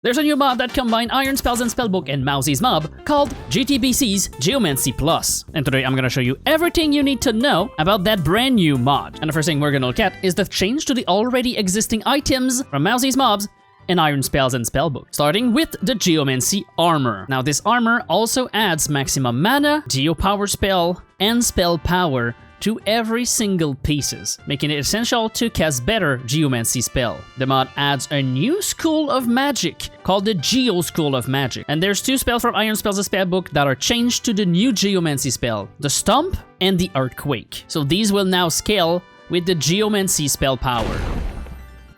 There's a new mod that combines iron spells and spellbook and Mowzie's mob called GTBC's Geomancy Plus. And today I'm gonna show you everything you need to know about that brand new mod. And the first thing we're gonna look at is the change to the already existing items from Mowzie's mobs and iron spells and spellbook, starting with the Geomancy armor. Now this armor also adds maximum mana, geo power spell, and spell power to every single pieces, making it essential to cast better Geomancy spell. The mod adds a new school of magic called the Geo School of Magic. And there's two spells from Iron Spells and Spellbook that are changed to the new Geomancy spell, the Stomp and the Earthquake. So these will now scale with the Geomancy spell power.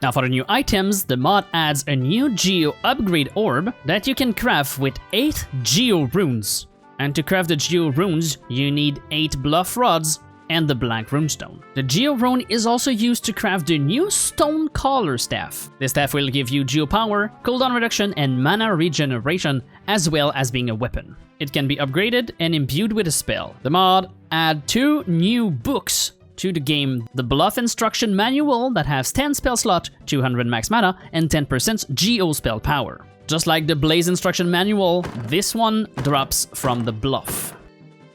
Now for the new items, the mod adds a new Geo upgrade orb that you can craft with 8 Geo runes. And to craft the Geo runes, you need 8 bluff rods and the blank runestone. The Geo rune is also used to craft the new Stone Caller Staff. This staff will give you Geo power, cooldown reduction, and mana regeneration, as well as being a weapon. It can be upgraded and imbued with a spell. The mod adds 2 new books to the game: the Bluff Instruction Manual that has 10 spell slot, 200 max mana, and 10% Geo spell power. Just like the Blaze Instruction Manual, this one drops from the Bluff.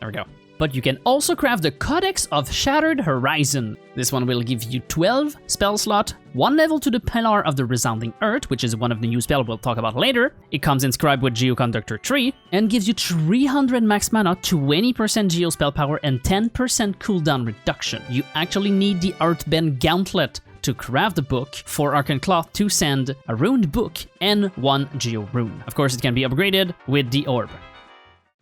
There we go. But you can also craft the Codex of Shattered Horizon. This one will give you 12 spell slot, 1 level to the Pillar of the Resounding Earth, which is one of the new spells we'll talk about later. It comes inscribed with Geoconductor 3 and gives you 300 max mana, 20% Geo spell power, and 10% cooldown reduction. You actually need the Earthbend Gauntlet to craft the book, for Arcane Cloth to send a runed book and 1 Geo rune. Of course, it can be upgraded with the orb.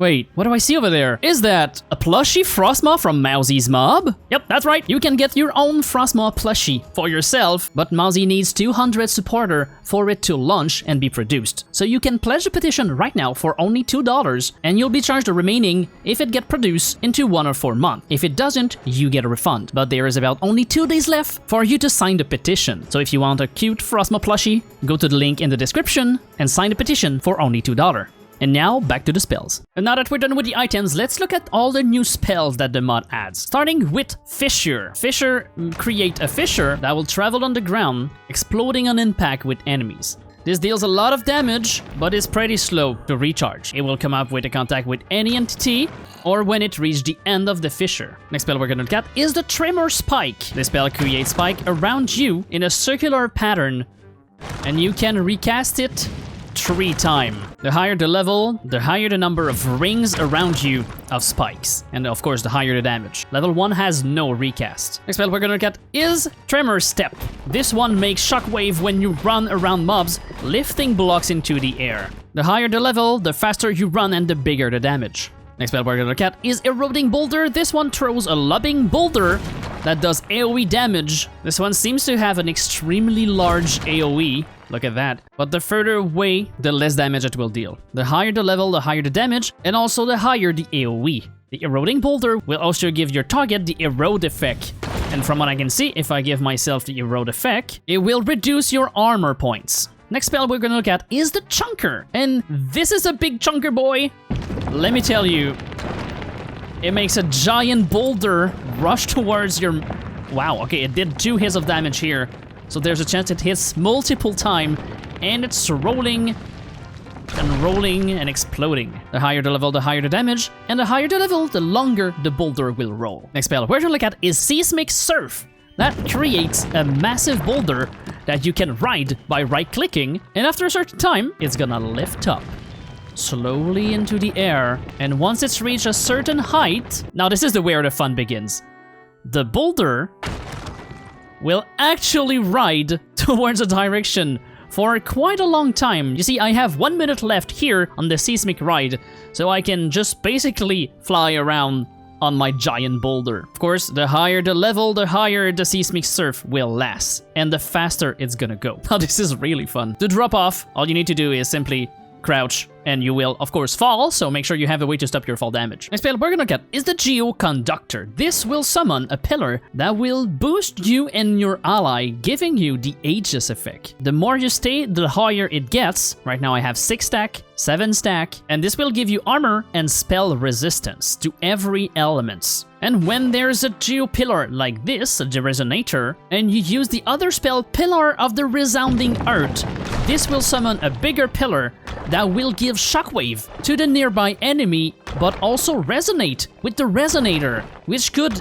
Wait, what do I see over there? Is that a plushie Frostmaw from Mowzie's mob? Yep, that's right. You can get your own Frostmaw plushie for yourself, but Mowzie needs 200 supporter for it to launch and be produced. So you can pledge a petition right now for only $2, and you'll be charged the remaining if it gets produced into 1 or 4 months. If it doesn't, you get a refund. But there is about only 2 days left for you to sign the petition. So if you want a cute Frostmaw plushie, go to the link in the description and sign the petition for only $2. And now, back to the spells. And now that we're done with the items, let's look at all the new spells that the mod adds. Starting with Fissure. Fissure create a fissure that will travel on the ground, exploding on impact with enemies. This deals a lot of damage, but is pretty slow to recharge. It will come up with a contact with any entity, or when it reaches the end of the fissure. Next spell we're gonna look at is the Tremor Spike. This spell creates spike around you in a circular pattern, and you can recast it 3 times. The higher the level, the higher the number of rings around you of spikes. And of course, the higher the damage. Level 1 has no recast. Next spell we're gonna look at is Tremor Step. This one makes shockwave when you run around mobs, lifting blocks into the air. The higher the level, the faster you run and the bigger the damage. Next spell we're gonna look at is Eroding Boulder. This one throws a lobbing boulder that does AoE damage. This one seems to have an extremely large AoE. Look at that. But the further away, the less damage it will deal. The higher the level, the higher the damage, and also the higher the AoE. The Eroding Boulder will also give your target the Erode effect. And from what I can see, if I give myself the Erode effect, it will reduce your armor points. Next spell we're gonna look at is the Chunker. And this is a big chunker boy. Let me tell you, it makes a giant boulder rush towards your... Wow, okay, it did 2 hits of damage here. So there's a chance it hits multiple times, and it's rolling and exploding. The higher the level, the higher the damage, and the higher the level, the longer the boulder will roll. Next spell we're gonna look at is Seismic Surf. That creates a massive boulder that you can ride by right-clicking, and after a certain time, it's gonna lift up slowly into the air, and once it's reached a certain height... Now this is where the fun begins. The boulder will actually ride towards a direction for quite a long time. You see, I have 1 minute left here on the seismic ride, so I can just basically fly around on my giant boulder. Of course, the higher the level, the higher the seismic surf will last, and the faster it's gonna go. Now this is really fun. To drop off, all you need to do is simply crouch, and you will, of course, fall, so make sure you have a way to stop your fall damage. Next spell we're gonna look at is the Geoconductor. This will summon a pillar that will boost you and your ally, giving you the Aegis effect. The more you stay, the higher it gets. Right now I have 6 stack, 7 stack, and this will give you armor and spell resistance to every elements. And when there's a Geo pillar like this, the Resonator, and you use the other spell Pillar of the Resounding Earth, this will summon a bigger pillar that will give shockwave to the nearby enemy, but also resonate with the resonator, which could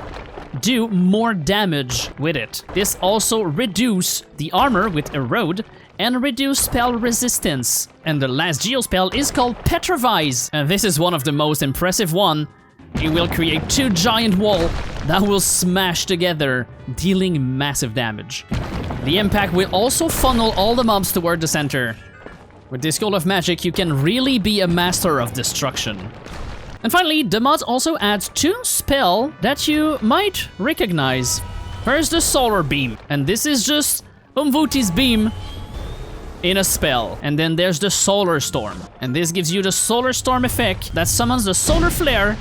do more damage with it. This also reduce the armor with erode and reduce spell resistance. And the last geo spell is called Petrifies, and this is one of the most impressive one. It will create 2 giant walls that will smash together, dealing massive damage. The impact will also funnel all the mobs toward the center. With this School of Magic, you can really be a master of destruction. And finally, the mod also adds 2 spells that you might recognize. First, the Solar Beam, and this is just Umvuti's beam in a spell. And then there's the Solar Storm, and this gives you the Solar Storm effect that summons the Solar Flare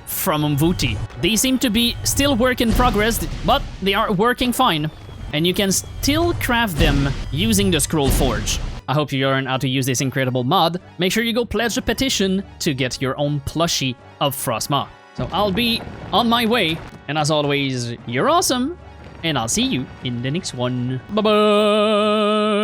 from Umvuti. These seem to be still work in progress, but they are working fine. And you can still craft them using the Scroll Forge. I hope you learn how to use this incredible mod. Make sure you go pledge a petition to get your own plushie of Frostmaw. So I'll be on my way, and as always, you're awesome, and I'll see you in the next one. Bye-bye!